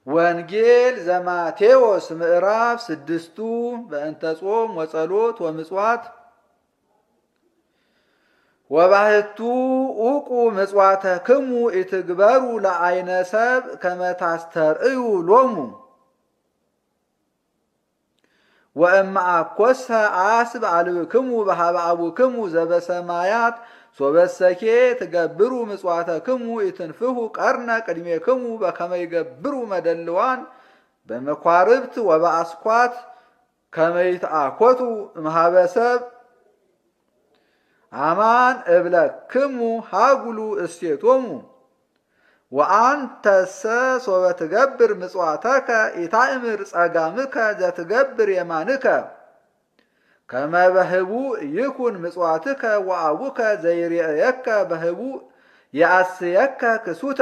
ወንጌል ዘማቴዎስ ምዕራፍ 6 በእንተ ጾም ወጸሎት ወምጽዋት ወባህቱ ኡቁ ምጽዋተክሙ ኢትግበሩ ለዓይነ ሰብ ከመ ታስተርእዩ ሎሙ ወእመ አኰሰ አስብ አልብክሙ በኀበ አቡክሙ ዘበሰማያት ሶበሰኬ ትገብሩ ምጽዋተክሙ ኢትንፍሑ ቀርነ ቅድሜክሙ በከመ ይገብሩ መደልዋን በመኳርብት ወበአስኳት ከመ ይትአኰቱ እምኀበ ሰብ አማን እብለክሙ ሀጉሉ እሴቶሙ ወአንተሰ ሶበ ትገብር ምጽዋተከ ኢታእምር ጸጋምከ ዘትገብር የማንከ ከመ በህቡእ ይኩን ምጽዋትከ ወአቡከ ዘይሬእየከ በህቡእ የአስየከ ክሱተ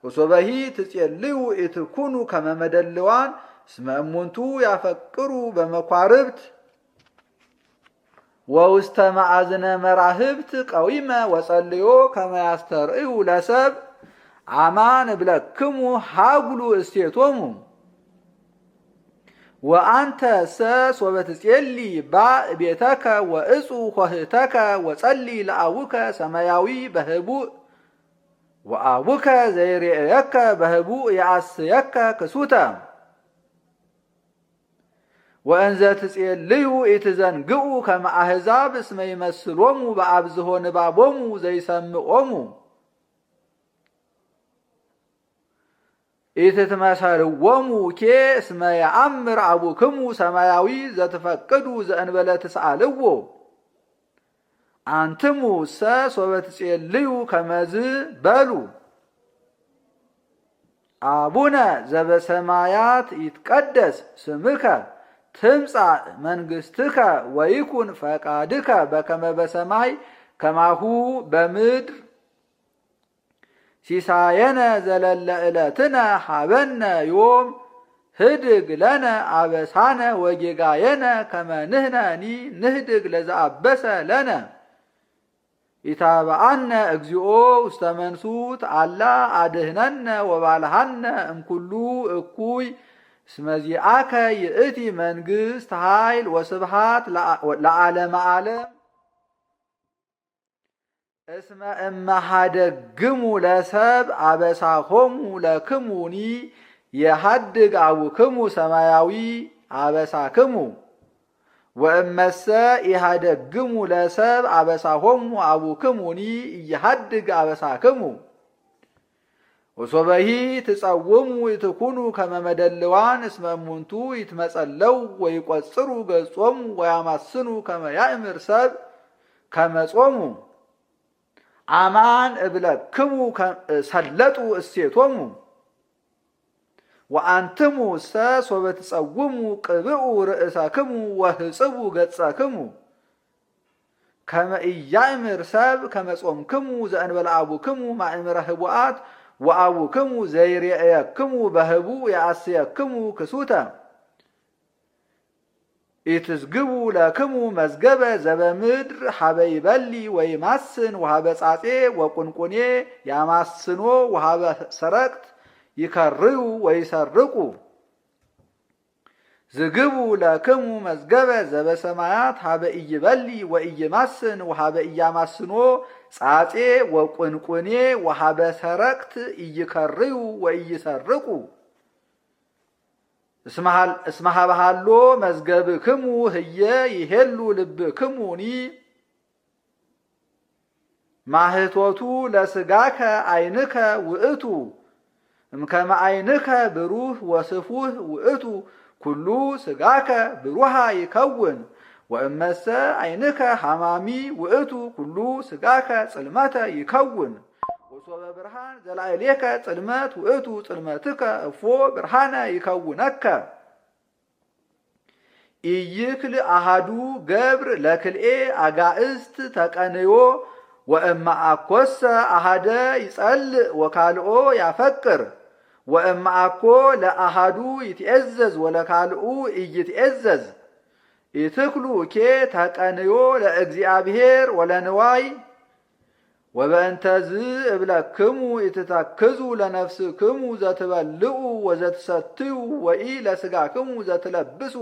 ወሶበሂ ትጼልዩ ኢትኩኑ ከመ መደልዋን እስመ እሙንቱ ያፈቅሩ በመኳርብት ወውስተ ማዕዝነ መራህብት ቀዊመ ወጸልዮ ከመ ያስተርእዩ ለሰብ አማን እብለክሙ ሀጉሉ እሴቶሙ ወአንተሰ ሶበ ትጼሊ ባእ ቤተከ ወእጹ ኆኅተከ ወጸሊ ለአቡከ ሰማያዊ በህቡእ ወአቡከ ዘይሬእየከ በህቡእ የአስየከ ክሱተ ወእንዘ ትጼልዩ ኢትዘንግዑ ከመ አሕዛብ እስመ ይመስሎሙ በአብዝሖ ንባቦሙ ዘይሰምዖሙ ኢትትመሰርዎሙ ኬ እስመ የአምር አቡክሙ ሰማያዊ ዘትፈቅዱ ዘእንበለ ትስአልዎ አንትሙሰ ሶበ ትጼልዩ ከመዝ በሉ አቡነ ዘበሰማያት ይትቀደስ ስምከ ትምጻእ መንግሥትከ ወይኩን ፈቃድከ በከመ በሰማይ ከማሁ በምድር ሲሳየነ ዘለለ ዕለትነ ሀበነ ዮም ህድግ ለነ አበሳነ ወጌጋየነ ከመ ንሕነኒ ንህድግ ለዘአበሰ ለነ ኢታብአነ እግዚኦ ውስተ መንሱት አላ አድኅነነ ወባልሐነ እምኩሉ እኩይ እስመ ዚአከ ይእቲ መንግሥት ኃይል ወስብሐት ለዓለመ ዓለም እስመ እመሃደግሙ ለሰብ አበሳሆሙ ለክሙኒ የሃድግ አቡክሙ ሰማያዊ አበሳክሙ ወእመሰ ኢሃደግሙ ለሰብ አበሳሆሙ አቡክሙኒ እየሃድግ አበሳክሙ ወሶበሂ ትጸውሙ ይትኩኑ ከመ መደልዋን እስመ እሙንቱ ይትመጸለው ወይቈጽሩ ገጾሙ ወያማስኑ ከመ ያእምር ሰብ ከመ ጾሙ አማን እብለክሙ ሰለጡ እሴቶሙ ወአንትሙሰ ሶበ ትጸውሙ ቅብኡ ርእሰክሙ ወህጽቡ ገጸክሙ ከመ ኢያእምር ሰብ ከመ ጾምክሙ ዘእንበለ አቡክሙ ማእምረ ህቡአት ወአቡክሙ ዘይሬእየክሙ በህቡእ የአስየክሙ ክሱተ ኢትዝግቡ ለክሙ መዝገበ ዘበምድር ሀበ ይበሊ ወይማስን ወሀበ ጻጼ ወቁንቁኔ ያማስኖ ወሀበ ሰረቅት ይከርዩ ወይሰርቁ ዝግቡ ለክሙ መዝገበ ዘበሰማያት ሀበ ኢይበሊ ወኢይማስን ወሀበ ኢያማስኖ ጻጼ ወቁንቁኔ ወሀበ ሰረቅት ኢይከርዩ ወኢይሰርቁ እስመ ሀበሃሎ መዝገብክሙ ህየ ይሄሉ ልብክሙኒ ማህቶቱ ለስጋከ ዓይንከ ውእቱ እምከመ ዓይንከ ብሩህ ወስፉህ ውእቱ ኩሉ ስጋከ ብሩሃ ይከውን ወእመሰ ዓይንከ ሐማሚ ውእቱ ኩሉ ስጋከ ጽልመተ ይከውን ወሶበ ብርሃን ዘላዕሌከ ጽልመት ውእቱ ጽልመትከ እፎ ብርሃነ ይከውነከ ኢይክል አሃዱ ገብር ለክልኤ አጋእዝት ተቀንዮ ወእመ አኰሰ አሃደ ይጸልእ ወካልኦ ያፈቅር ወእመ አኮ ለአሃዱ ይትዔዘዝ ወለካልኡ ኢይትዔዘዝ ኢትክሉ ኬ ተቀንዮ ለእግዚአብሔር ወለንዋይ ወበእንተዝ እብለክሙ ኢትተክዙ ለነፍስክሙ ዘትበልዑ ወዘትሰትዩ ወኢ ለሥጋክሙ ዘትለብሱ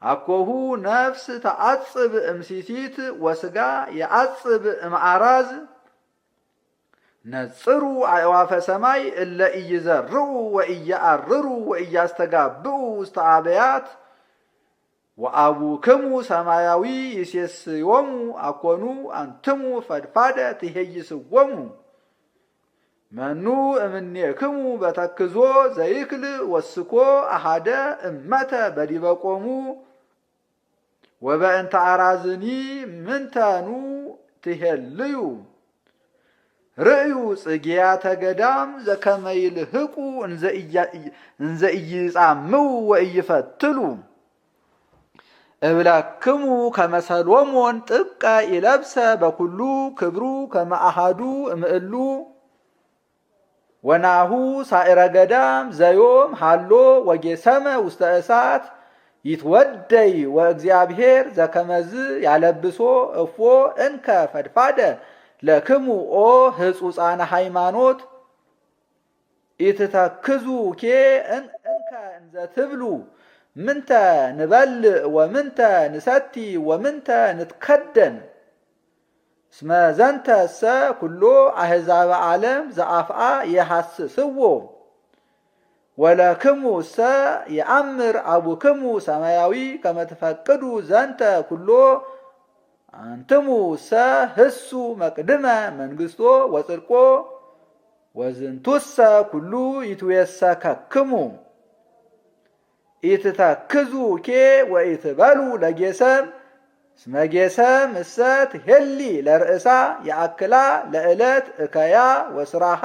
አኮሁ ነፍስ ተዓጽብ እምሲሲት ወሥጋ የዓጽብ እምአራዝ ነጽሩ አዕዋፈ ሰማይ እለ ኢይዘርዑ ወኢየዐርሩ ወኢያስተጋብኡ ውስተ አብያት ወአቡክሙ ሰማያዊ ይሴስዮሙ አኮኑ አንትሙ ፈድፋደ ትሄይስዎሙ መኑ እምኔክሙ በተክዞ ዘይክል ወስኮ አሃደ እመተ በዲበ ቆሙ ወበእንተ አራዝኒ ምንተኑ ትሄልዩ ርእዩ ጽጌያተ ገዳም ዘከመ ይልህቁ እንዘ ኢይጻምው ወኢይፈትሉ እብለክሙ ከመ ሰሎሞን ጥቀ ይለብሰ በኩሉ ክብሩ ከመ አሐዱ እምእሉ ወናሁ ሳዕረ ገዳም ዘዮም ሃሎ ወጌሰመ ውስተ እሳት ይትወደይ ወእግዚአብሔር ዘከመዝ ያለብሶ እፎ እንከ ፈድፋደ ለክሙ ኦ ህጹጻነ ሃይማኖት ኢትተክዙ ኬ እንከ እንዘ ትብሉ ምንተ ንበልዕ ወምንተ ንሰቲ ወምንተ ንትከደን እስመ ዘንተሰ ኩሎ አሕዛበ ዓለም ዘአፍአ የሐስስዎ ወለክሙ እሰ የአምር አቡክሙ ሰማያዊ ከመ ትፈቅዱ ዘንተ ኩሎ አንትሙ እሰ ህሱ መቅድመ መንግሥቶ ወጽድቆ ወዝንቱሰ ኩሉ ይትዌሰከክሙ ኢትተክዙ ኬ ወኢትበሉ ለጌሰም እስመ ጌሰም እሰ ትሄሊ ለርእሳ የአክላ ለዕለት እከያ ወስራሃ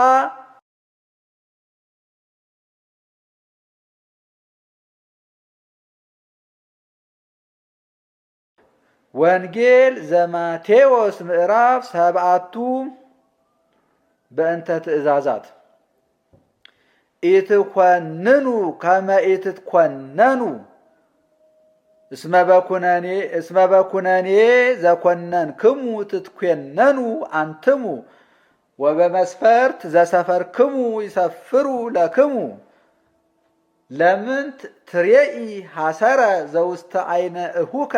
ወንጌል ዘማቴዎስ ምዕራፍ 7 በእንተ ትእዛዛት ኢትኮንኑ ከመ ኢትትኮነኑ እስመ በኩነኔ ዘኮነንክሙ ትትኮነኑ አንትሙ ወበመስፈርት ዘሰፈርክሙ ይሰፍሩ ለክሙ ለምንት ትሬኢ ሐሰረ ዘውስተ አይነ እሁከ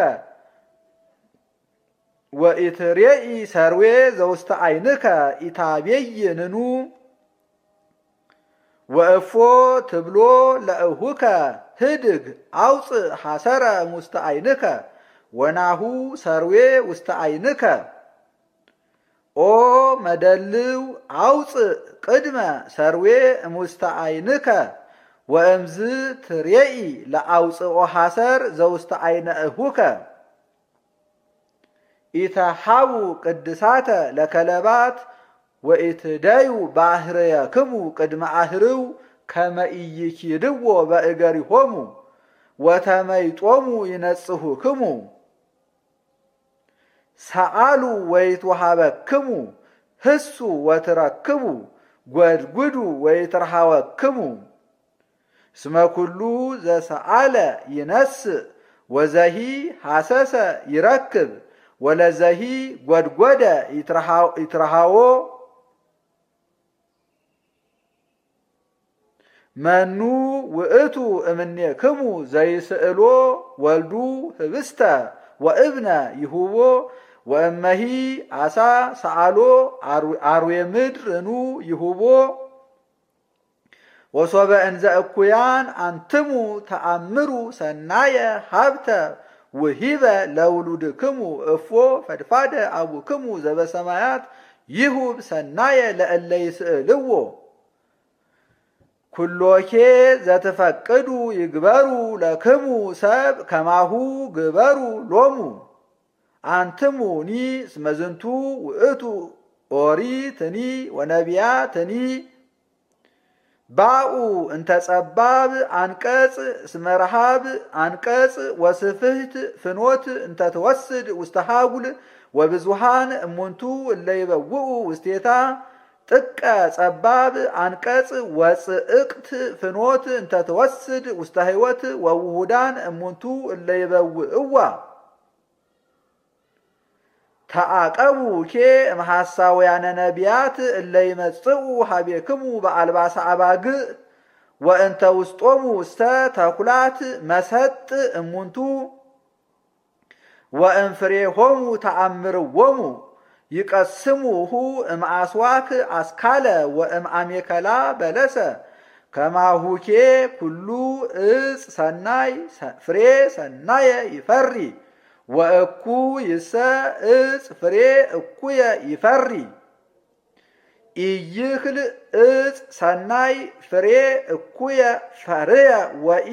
ወኢትሬኢ ሰርዌ ዘውስተ አይንከ ኢታቤይንኑ ወእፎ ትብሎ ለእሁከ ህድግ አውፅእ ሐሰረ ሙስተ አይንከ ወናሁ ሰርዌ ውስተ አይንከ ኦ መደልው አውፅእ ቅድመ ሰርዌ እሙስተ አይንከ ወእምዝ ትሬኢ ለአውፅኦ ሐሰር ዘውስተ አይነ እሁከ ኢተሃቡ ቅድሳተ ለከለባት ወኢትደዩ ባህርየክሙ ቅድመ አህርው ከመ ኢይኪድዎ በእገሪሆሙ ወተመይጦሙ ይነጽሁክሙ ሰአሉ ወይትወሃበክሙ ህሱ ወትረክቡ ጐድጕዱ ወይትረሃወክሙ እስመ ኩሉ ዘሰአለ ይነስእ ወዘሂ ሐሰሰ ይረክብ ወለዘሂ ጐድጐደ ይትረሃዎ መኑ ውእቱ እምኔክሙ ዘይስእሎ ወልዱ ህብስተ ወእብነ ይሁቦ ወእመሂ አሳ ሰአሎ አርዌ ምድርኑ ይሁቦ ወሶበ እንዘ እኩያን አንትሙ ተአምሩ ሰናየ ሀብተ ውሂበ ለውሉድክሙ እፎ ፈድፋደ አቡክሙ ዘበሰማያት ይሁብ ሰናየ ለእለ ይስእልዎ ኩሎኬ ዘትፈቅዱ ይግበሩ ለክሙ ሰብ ከማሁ ግበሩ ሎሙ አንትሙኒ እስመ ዝንቱ ውእቱ ኦሪትኒ ወነቢያትኒ ባኡ እንተ ጸባብ አንቀጽ እስመ ረሃብ አንቀጽ ወስፍህት ፍኖት እንተ ትወስድ ውስተ ሃጉል ወብዙሃን እሙንቱ እለ ይበውኡ ውስቴታ ጥቀ ጸባብ አንቀጽ ወጽእቅት ፍኖት እንተ ትወስድ ውስተ ሕይወት ወውሁዳን እሙንቱ እለ ይበውእዋ ተአቀቡ ኬ እምሐሳውያነ ነቢያት እለ ይመጽኡ ሀቤክሙ በአልባሰ አባግዕ ወእንተ ውስጦሙ ውስተ ተኩላት መሰጥ እሙንቱ ወእንፍሬሆሙ ተአምርዎሙ ይቀስሙሁ እምአስዋክ አስካለ ወእምአሜከላ በለሰ ከማሁኬ ኩሉ እጽ ሰናይ ፍሬ ሰናየ ይፈሪ ወእኩይሰ እጽ ፍሬ እኩየ ይፈሪ ኢይክል እጽ ሰናይ ፍሬ እኩየ ፈርየ ወኢ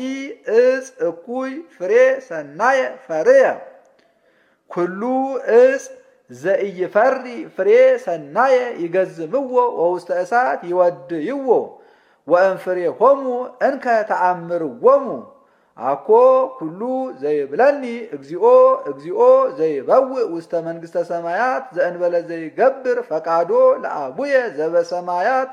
እጽ እኩይ ፍሬ ሰናየ ፈርየ ኩሉ እጽ ዘኢይፈሪ ፍሬ ሰናየ ይገዝምዎ ወውስተ እሳት ይወድይዎ ወእንፍሬሆሙ እንከ ተአምርዎሙ አኮ ኩሉ ዘይብለኒ እግዚኦ እግዚኦ ዘይበውእ ውስተ መንግሥተ ሰማያት ዘእንበለ ዘይገብር ፈቃዶ ለአቡየ ዘበሰማያት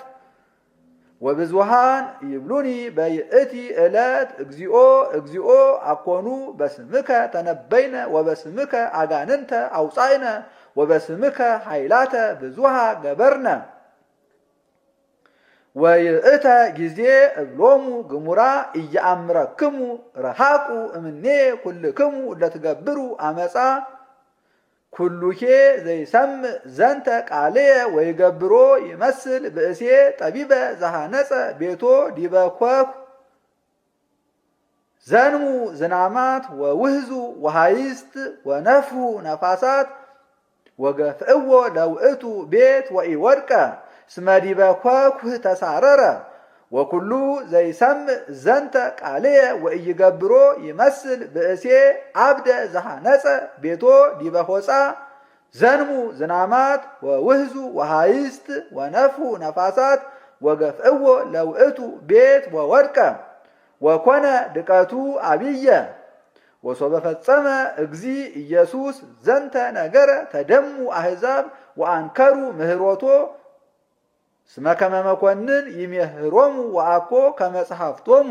ወብዙሃን ይብሉኒ በይእቲ ዕለት እግዚኦ እግዚኦ አኮኑ በስምከ ተነበይነ ወበስምከ አጋንንተ አውፃይነ ወበስምከ ኃይላተ ብዙሃ ገበርነ ወይእተ ጊዜ እብሎሙ ግሙራ እያአምረክሙ ረሃቁ እምኔ ኩልክሙ ለትገብሩ አመፃ ኩሉኬ ዘይሰምዕ ዘንተ ቃልየ ወይገብሮ ይመስል ብእሴ ጠቢበ ዘሃነፀ ቤቶ ዲበ ኮኩ ዘንሙ ዝናማት ወውህዙ ወሃይስት ወነፍሑ ነፋሳት ወገፍእዎ ለውእቱ ቤት ወኢወድቀ እስመ ዲበ ኮኩህ ተሳረረ ወኩሉ ዘይሰምዕ ዘንተ ቃልየ ወኢይገብሮ ይመስል ብእሴ አብደ ዘሃነፀ ቤቶ ዲበ ሆፃ ዘንሙ ዝናማት ወውህዙ ወሃይስት ወነፍሑ ነፋሳት ወገፍእዎ ለውእቱ ቤት ወወድቀ ወኮነ ድቀቱ አብየ ወሶበ ፈጸመ እግዚ ኢየሱስ ዘንተ ነገረ ተደሙ አሕዛብ ወአንከሩ ምህሮቶ እስመ ከመ መኮንን ይሜህሮሙ ወአኮ ከመ ጸሐፍቶሙ